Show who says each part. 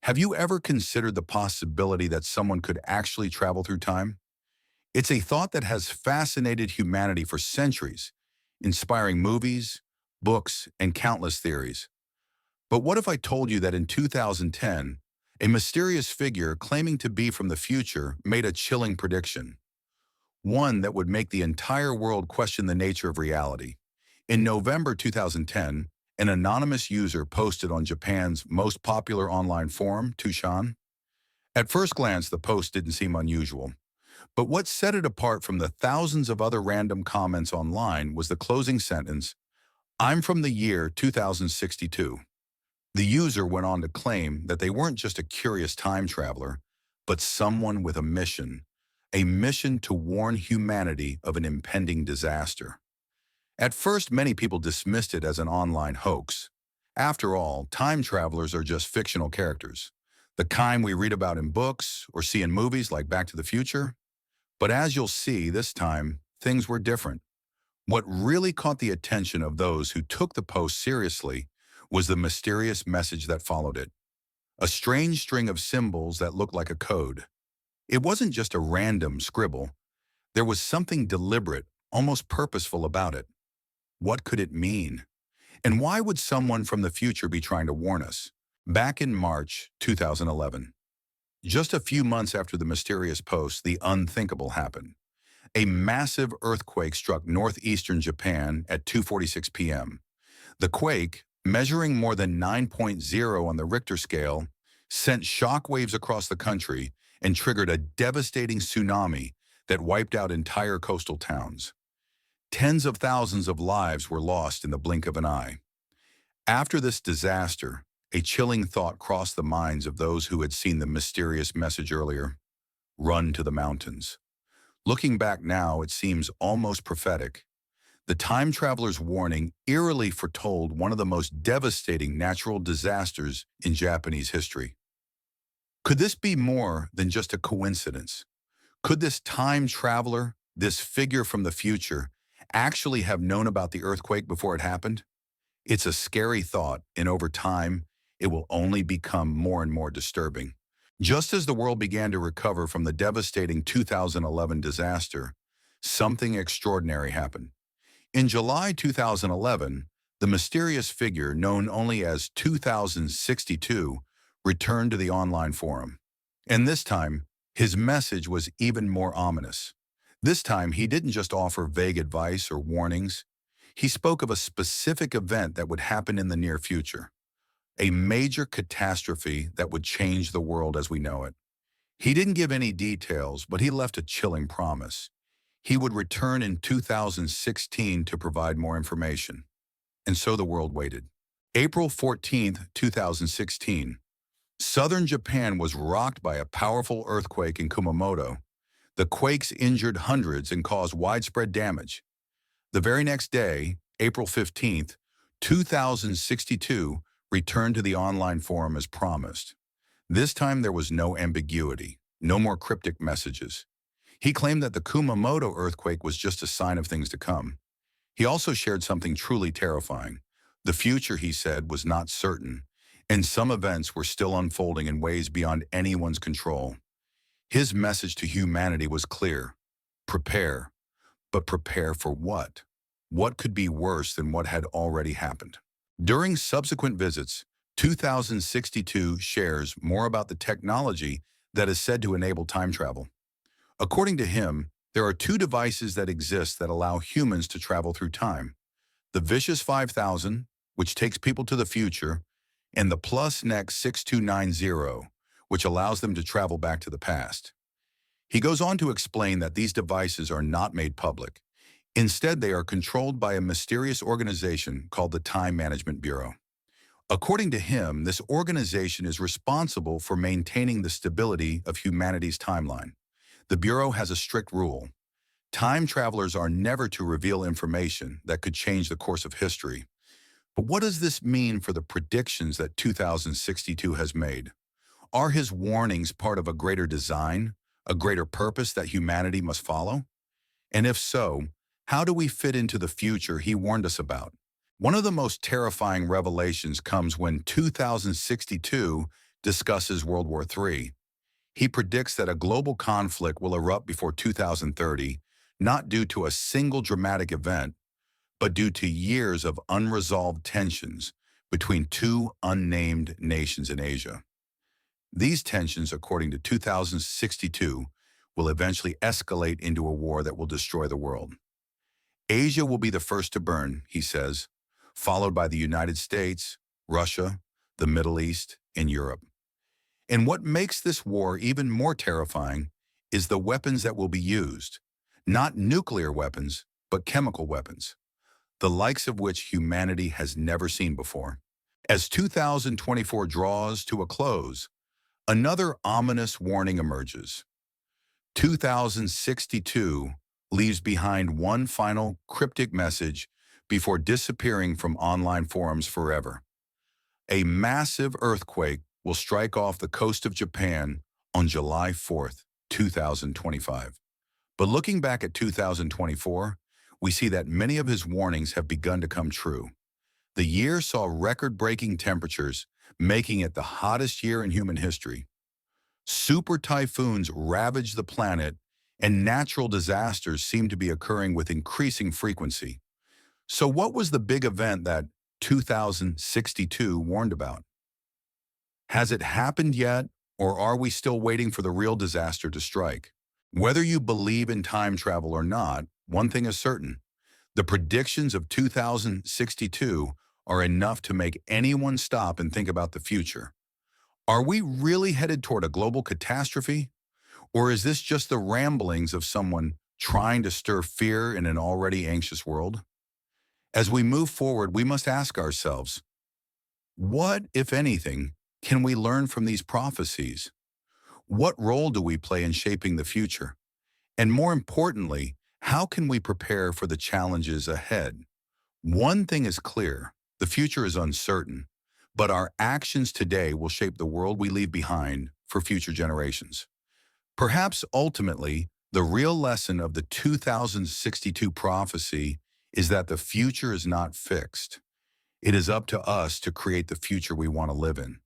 Speaker 1: Have you ever considered the possibility that someone could actually travel through time? It's a thought that has fascinated humanity for centuries, inspiring movies, books, and countless theories. But what if I told you that in 2010, a mysterious figure claiming to be from the future made a chilling prediction, one that would make the entire world question the nature of reality? In November 2010, an anonymous user posted on Japan's most popular online forum, Tushan. At first glance, the post didn't seem unusual. But what set it apart from the thousands of other random comments online was the closing sentence, "I'm from the year 2062." The user went on to claim that they weren't just a curious time traveler, but someone with a mission to warn humanity of an impending disaster. At first, many people dismissed it as an online hoax. After all, time travelers are just fictional characters, the kind we read about in books or see in movies like Back to the Future. But as you'll see, this time, things were different. What really caught the attention of those who took the post seriously was the mysterious message that followed it. A strange string of symbols that looked like a code. It wasn't just a random scribble. There was something deliberate, almost purposeful about it. What could it mean? And why would someone from the future be trying to warn us? Back in March 2011, just a few months after the mysterious post, the unthinkable happened. A massive earthquake struck northeastern Japan at 2:46 p.m. The quake, measuring more than 9.0 on the Richter scale, sent shockwaves across the country and triggered a devastating tsunami that wiped out entire coastal towns. Tens of thousands of lives were lost in the blink of an eye. After this disaster, a chilling thought crossed the minds of those who had seen the mysterious message earlier. Run to the mountains. Looking back now, it seems almost prophetic. The time traveler's warning eerily foretold one of the most devastating natural disasters in Japanese history. Could this be more than just a coincidence? Could this time traveler, this figure from the future, actually have known about the earthquake before it happened? It's a scary thought, and over time, it will only become more and more disturbing. Just as the world began to recover from the devastating 2011 disaster, something extraordinary happened. In July 2011, the mysterious figure known only as 2062 returned to the online forum. And this time, his message was even more ominous. This time, he didn't just offer vague advice or warnings. He spoke of a specific event that would happen in the near future, a major catastrophe that would change the world as we know it. He didn't give any details, but he left a chilling promise. He would return in 2016 to provide more information. And so the world waited. April 14th, 2016. Southern Japan was rocked by a powerful earthquake in Kumamoto. The quakes injured hundreds and caused widespread damage. The very next day, April 15th, 2062, returned to the online forum as promised. This time there was no ambiguity, no more cryptic messages. He claimed that the Kumamoto earthquake was just a sign of things to come. He also shared something truly terrifying. The future, he said, was not certain, and some events were still unfolding in ways beyond anyone's control. His message to humanity was clear. Prepare. But prepare for what? What could be worse than what had already happened? During subsequent visits, 2062 shares more about the technology that is said to enable time travel. According to him, there are two devices that exist that allow humans to travel through time. The Vicious 5000, which takes people to the future, and the PlusNext 6290, which allows them to travel back to the past. He goes on to explain that these devices are not made public. Instead, they are controlled by a mysterious organization called the Time Management Bureau. According to him, this organization is responsible for maintaining the stability of humanity's timeline. The Bureau has a strict rule. Time travelers are never to reveal information that could change the course of history. But what does this mean for the predictions that 2062 has made? Are his warnings part of a greater design, a greater purpose that humanity must follow? And if so, how do we fit into the future he warned us about? One of the most terrifying revelations comes when 2062 discusses World War III. He predicts that a global conflict will erupt before 2030, not due to a single dramatic event, but due to years of unresolved tensions between two unnamed nations in Asia. These tensions, according to 2062, will eventually escalate into a war that will destroy the world. Asia will be the first to burn, he says, followed by the United States, Russia, the Middle East, and Europe. And what makes this war even more terrifying is the weapons that will be used. Not nuclear weapons, but chemical weapons, the likes of which humanity has never seen before. As 2024 draws to a close, another ominous warning emerges. 2062 leaves behind one final cryptic message before disappearing from online forums forever. A massive earthquake will strike off the coast of Japan on July 4th, 2025. But looking back at 2024, we see that many of his warnings have begun to come true. The year saw record-breaking temperatures, making it the hottest year in human history. Super typhoons ravaged the planet, and natural disasters seem to be occurring with increasing frequency. So what was the big event that 2062 warned about? Has it happened yet, or are we still waiting for the real disaster to strike? Whether you believe in time travel or not, one thing is certain. The predictions of 2062 are enough to make anyone stop and think about the future. Are we really headed toward a global catastrophe? Or is this just the ramblings of someone trying to stir fear in an already anxious world? As we move forward, we must ask ourselves, what, if anything, can we learn from these prophecies? What role do we play in shaping the future? And more importantly, how can we prepare for the challenges ahead? One thing is clear, the future is uncertain, but our actions today will shape the world we leave behind for future generations. Perhaps ultimately, the real lesson of the 2062 prophecy is that the future is not fixed. It is up to us to create the future we want to live in.